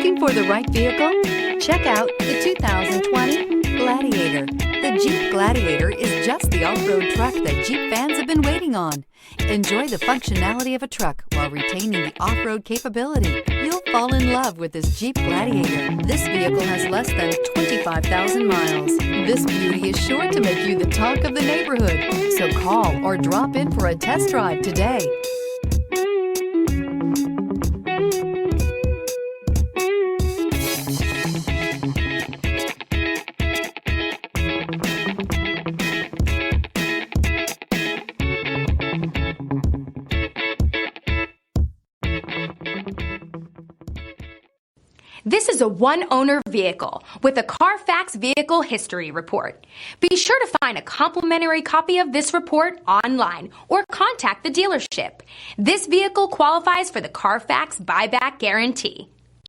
Looking for the right vehicle? Check out the 2020 Gladiator. The Jeep Gladiator is just the off-road truck that Jeep fans have been waiting on. Enjoy the functionality of a truck while retaining the off-road capability. You'll fall in love with this Jeep Gladiator. This vehicle has less than 25,000 miles. This beauty is sure to make you the talk of the neighborhood. So call or drop in for a test drive today. This is a one-owner vehicle with a Carfax Vehicle History Report. Be sure to find a complimentary copy of this report online or contact the dealership. This vehicle qualifies for the Carfax Buyback Guarantee.